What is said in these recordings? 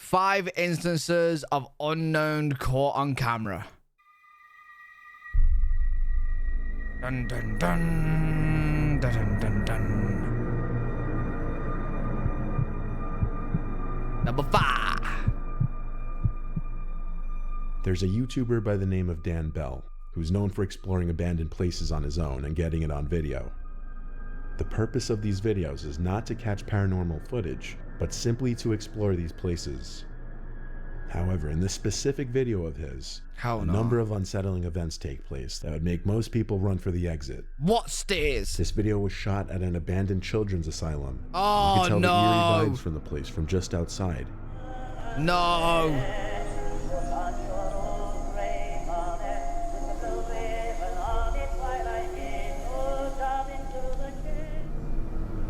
5 instances of unknown caught on camera. Dun dun dun dun dun dun dun. Number 5. There's a YouTuber by the name of Dan Bell, who's known for exploring abandoned places on his own and getting it on video. The purpose of these videos is not to catch paranormal footage, but simply to explore these places. However, in this specific video of his, a number of unsettling events take place that would make most people run for the exit. What stairs? This video was shot at an abandoned children's asylum. Oh, you can tell no. the eerie vibes from the place from just outside. No.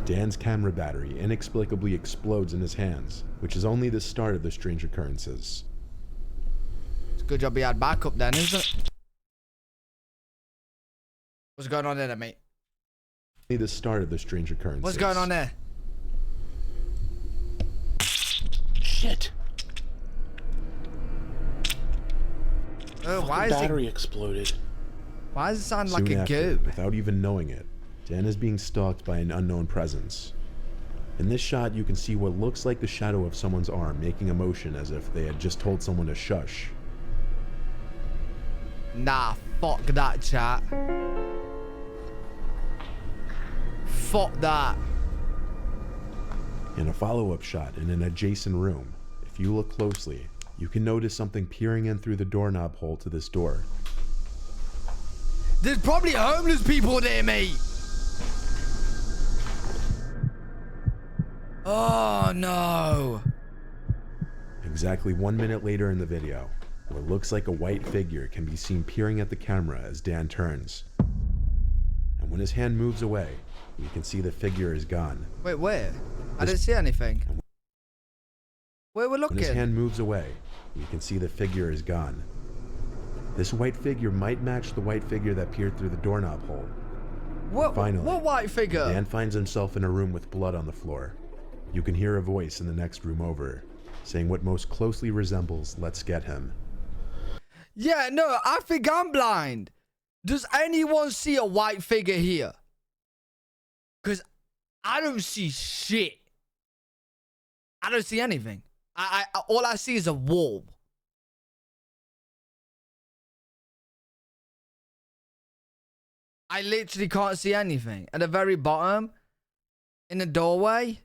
Dan's camera battery inexplicably explodes in his hands, which is only the start of the strange occurrences. It's a good job he had backup then, isn't it? What's going on there, mate? Only the start of the strange occurrences. What's going on there? Shit. Why is battery exploded? Why does it sound like Soon a after, goop? without even knowing it, Dan is being stalked by an unknown presence. In this shot, you can see what looks like the shadow of someone's arm making a motion as if they had just told someone to shush. Nah, fuck that, chat. Fuck that. In a follow-up shot in an adjacent room, if you look closely, you can notice something peering in through the doorknob hole to this door. There's probably homeless people there, mate. Oh, no. Exactly 1 minute later in the video, what looks like a white figure can be seen peering at the camera as Dan turns. And when his hand moves away, you can see the figure is gone. Wait, where? I didn't see anything. Where we're looking? When his hand moves away, you can see the figure is gone. This white figure might match the white figure that peered through the doorknob hole. What? Finally, What white figure? Dan finds himself in a room with blood on the floor. You can hear a voice in the next room over, saying what most closely resembles "Let's get him." Yeah, no, I think I'm blind. Does anyone see a white figure here? Because I don't see shit. I don't see anything. All I see is a wall. I literally can't see anything. At the very bottom, in the doorway,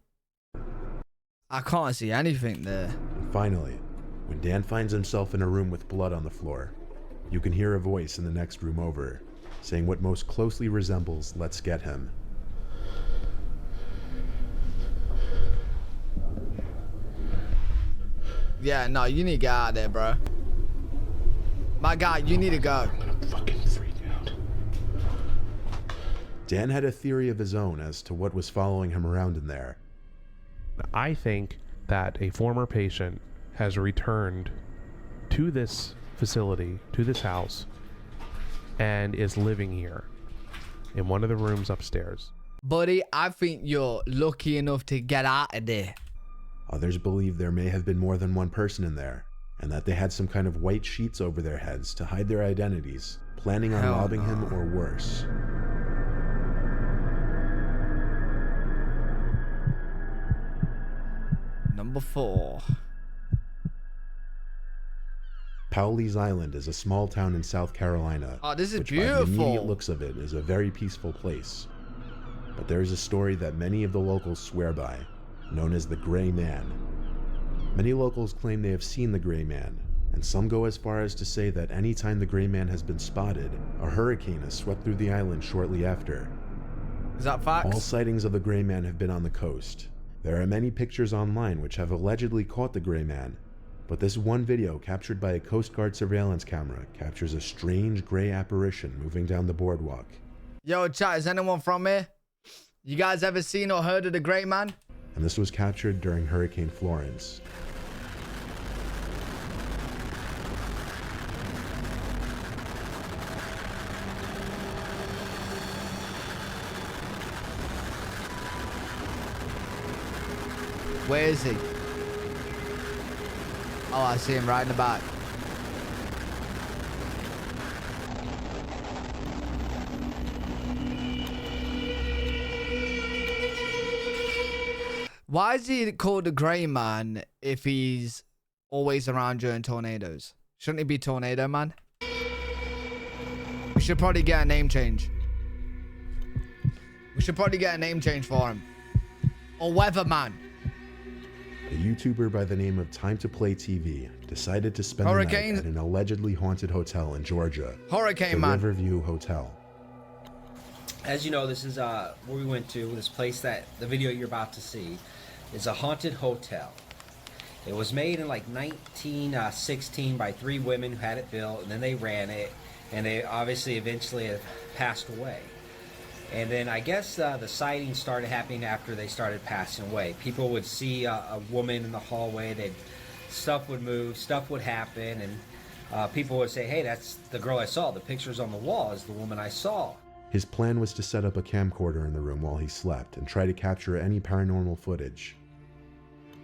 I can't see anything there. And finally, when Dan finds himself in a room with blood on the floor, you can hear a voice in the next room over, saying what most closely resembles "Let's get him." Yeah, no, you need to get out of there, bro. My guy, you need to go. I'm gonna fucking freak out. Dan had a theory of his own as to what was following him around in there. I think that a former patient has returned to this facility, to this house, and is living here in one of the rooms upstairs. Buddy, I think you're lucky enough to get out of there. Others believe there may have been more than one person in there, and that they had some kind of white sheets over their heads to hide their identities, planning on Hell robbing no. him or worse. Number 4. Powlee's Island is a small town in South Carolina. Oh, this is which by the immediate beautiful. looks of it is a very peaceful place. But there is a story that many of the locals swear by, known as the Gray Man. Many locals claim they have seen the Gray Man, and some go as far as to say that any time the Gray Man has been spotted, a hurricane has swept through the island shortly after. Is that facts? All sightings of the Gray Man have been on the coast. There are many pictures online which have allegedly caught the Gray Man, but this one video captured by a Coast Guard surveillance camera captures a strange gray apparition moving down the boardwalk. Yo, chat, is anyone from here? You guys ever seen or heard of the Gray Man? And this was captured during Hurricane Florence. Where is he? Oh, I see him right in the back. Why is he called the Grey Man if he's always around during tornadoes? Shouldn't he be Tornado Man? We should probably get a name change. We should probably get a name change for him. Or Weatherman. A YouTuber by the name of Time to Play TV decided to spend the night at an allegedly haunted hotel in Georgia. Hurricane the Man. Riverview Hotel. As you know, this is where we went to. This place that the video you're about to see is a haunted hotel. It was made in like 1916 by 3 women who had it built, and then they ran it, and they obviously eventually have passed away. And then I guess the sightings started happening after they started passing away. People would see a woman in the hallway. Stuff would move, stuff would happen, and people would say, "Hey, that's the girl I saw. The pictures on the wall is the woman I saw." His plan was to set up a camcorder in the room while he slept and try to capture any paranormal footage.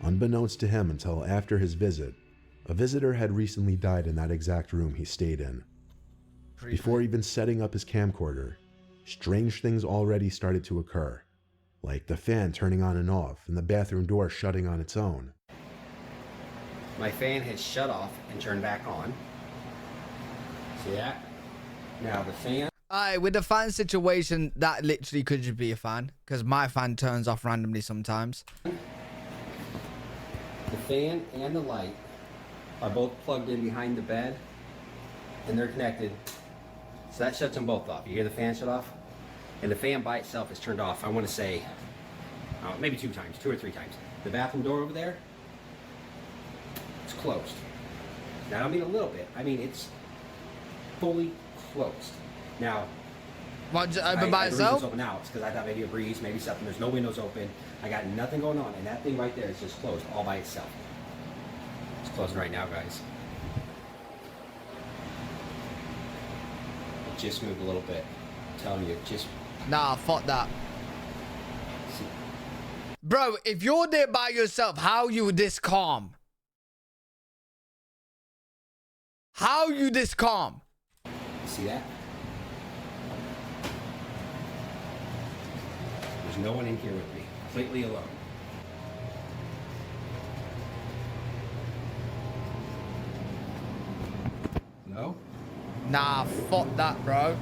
Unbeknownst to him until after his visit, a visitor had recently died in that exact room he stayed in. Before even setting up his camcorder, strange things already started to occur, like the fan turning on and off and the bathroom door shutting on its own. My fan has shut off and turned back on. See that? Now the fan... Alright, with the fan situation, that literally could just be a fan. Because my fan turns off randomly sometimes. The fan and the light are both plugged in behind the bed. And they're connected. So that shuts them both off. You hear the fan shut off? And the fan by itself is turned off, I want to say, maybe 2 times, 2 or 3 times. The bathroom door over there, it's closed. Now, I don't mean a little bit. I mean, it's fully closed. Now, What, open by the reason itself? it's open now, it's because I thought maybe a breeze, maybe something. There's no windows open. I got nothing going on. And that thing right there is just closed all by itself. It's closing right now, guys. It just moved a little bit. I'm telling you, it just... Nah, fuck that. Bro, if you're there by yourself, how you this calm? How you this calm? See that? There's no one in here with me. Completely alone. No? Nah, fuck that, bro.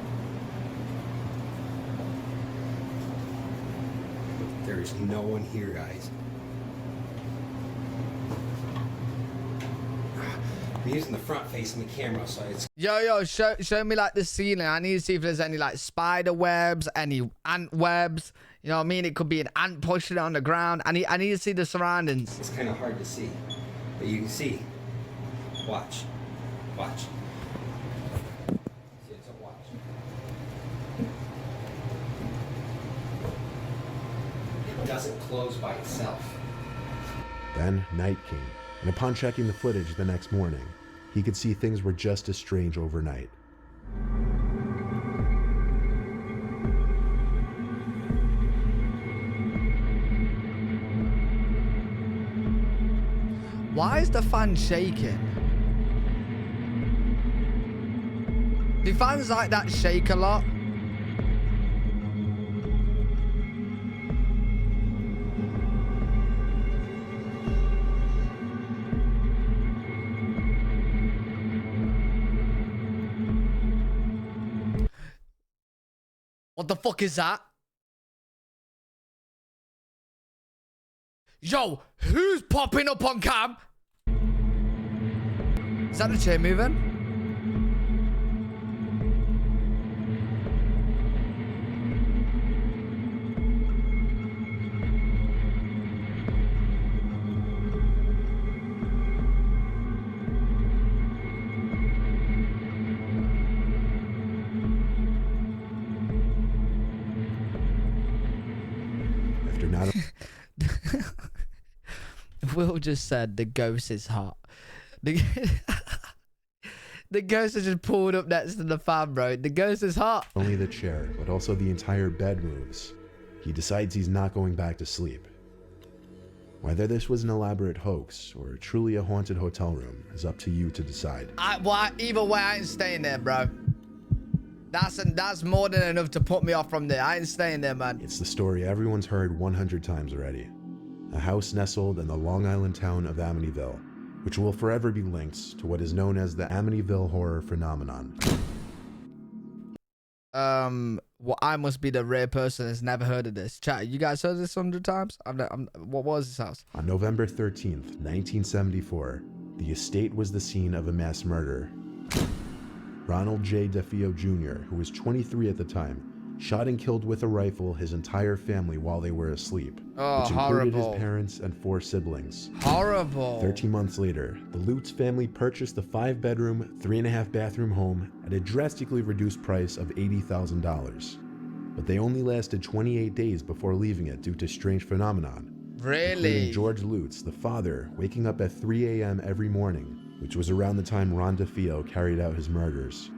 There is no one here, guys. I'm using the front facing the camera, so it's... Yo, show me like the ceiling. I need to see if there's any like spider webs, any ant webs. You know what I mean? It could be an ant pushing it on the ground. I need to see the surroundings. It's kind of hard to see, but you can see. Watch. Watch. See, it's a watch. It doesn't close by itself. Then night came, and upon checking the footage the next morning, he could see things were just as strange overnight. Why is the fan shaking? Do fans like that shake a lot? What the fuck is that? Yo, who's popping up on cam? Is that the chair moving? After not Will just said the ghost is hot. The, the ghost has just pulled up next to the fan, bro. The ghost is hot. only the chair, but also the entire bed moves, he decides he's not going back to sleep. Whether this was an elaborate hoax or truly a haunted hotel room is up to you to decide. Either way, I ain't staying there, bro. That's more than enough to put me off from there. I ain't staying there, man. It's the story everyone's heard 100 times already. A house nestled in the Long Island town of Amityville, which will forever be linked to what is known as the Amityville Horror phenomenon. Well, I must be the rare person that's never heard of this. Chat, you guys heard this 100 times? What was this house? On November 13th, 1974, the estate was the scene of a mass murder. Ronald J. DeFeo Jr., who was 23 at the time, shot and killed with a rifle his entire family while they were asleep, which included his parents and 4 siblings. Horrible. 13 months later, the Lutz family purchased a 5-bedroom, 3.5-bathroom home at a drastically reduced price of $80,000. But they only lasted 28 days before leaving it due to strange phenomenon. Really? Including George Lutz, the father, waking up at 3 a.m. every morning, which was around the time Ron DeFeo carried out his murders.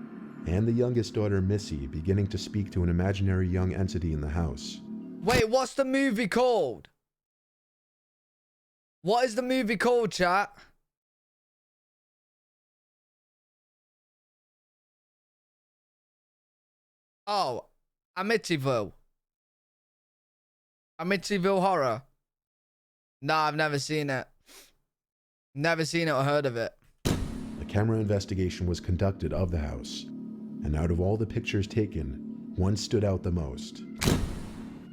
And the youngest daughter, Missy, beginning to speak to an imaginary young entity in the house. Wait, what's the movie called? What is the movie called, chat? Oh, Amityville. Amityville Horror. No, I've never seen it. Never seen it or heard of it. A camera investigation was conducted of the house, and out of all the pictures taken, one stood out the most.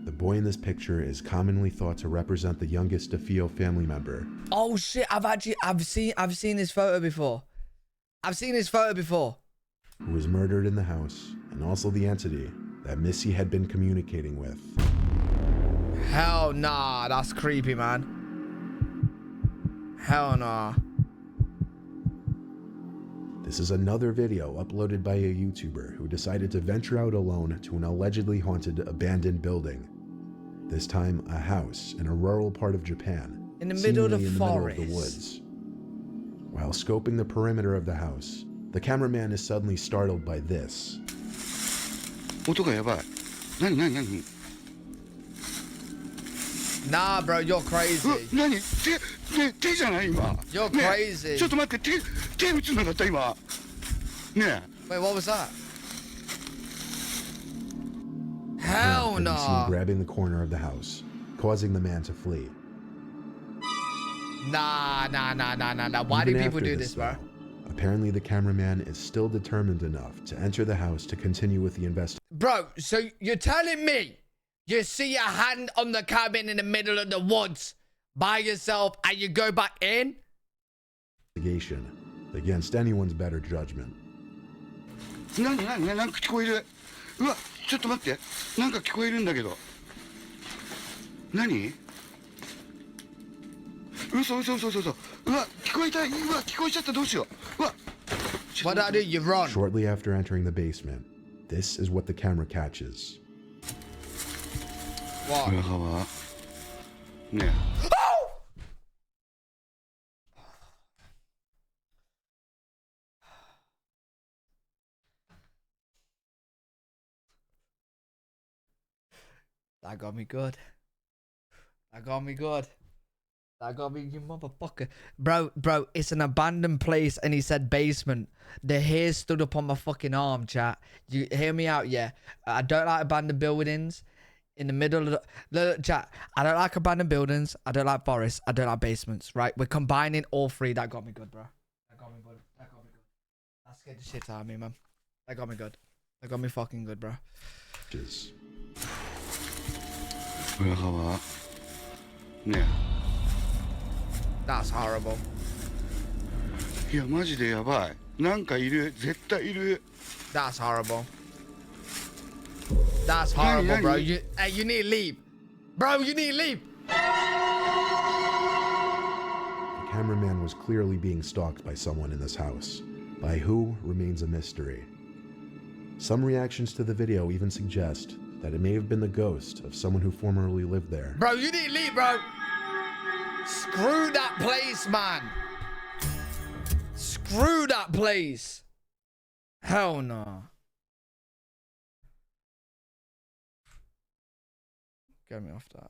The boy in this picture is commonly thought to represent the youngest DeFeo family member. Oh shit, I've seen his photo before. I've seen his photo before. Who was murdered in the house, and also the entity that Missy had been communicating with. Hell nah, that's creepy, man. Hell nah. This is another video uploaded by a YouTuber who decided to venture out alone to an allegedly haunted abandoned building. This time, a house in a rural part of Japan. In the middle of the seemingly forest. Middle of the woods. While scoping the perimeter of the house, the cameraman is suddenly startled by this. 音がやばい。何何何 Nah, bro, you're crazy. 何手じゃない今。 You're ね crazy. ちょっと待って手打つんなかった今。ね Wait, what was that? Can Hell be seen no. grabbing the corner of the house, causing the man to flee. Nah. Why Even do people after do this, bro? though, apparently the cameraman is still determined enough to enter the house to continue with the investigation. Bro, so you're telling me you see a hand on the cabin in the middle of the woods by yourself and you go back in? Against anyone's better judgment. 何なんか聞こえる。うわちょっと待ってなんか聞こえるんだけど。何？嘘。うわ聞こえた。うわ聞こえちゃったどうしよう。うわ。 What do I do? You run. Shortly after entering the basement, this is what the camera catches. What? 裏側。ね That got me good. That got me good. That got me, you motherfucker. Bro, it's an abandoned place and he said basement. The hair stood up on my fucking arm, chat. You hear me out, yeah? I don't like abandoned buildings. In the middle of the chat, I don't like abandoned buildings. I don't like forests. I don't like basements, right? We're combining all three. That got me good, bro. That got me good. That scared the shit out of me, man. That got me good. That got me fucking good, bro. 裏側。ね That's horrible. いやマジでやばい。なんかいる。絶対いる。 That's horrible. That's horrible, bro. You need to leave. Bro, you need to leave. The cameraman was clearly being stalked by someone in this house. By who remains a mystery. Some reactions to the video even suggest that it may have been the ghost of someone who formerly lived there. Bro, you need to leave, bro. Screw that place, man. Screw that place. Hell no. Get me off that.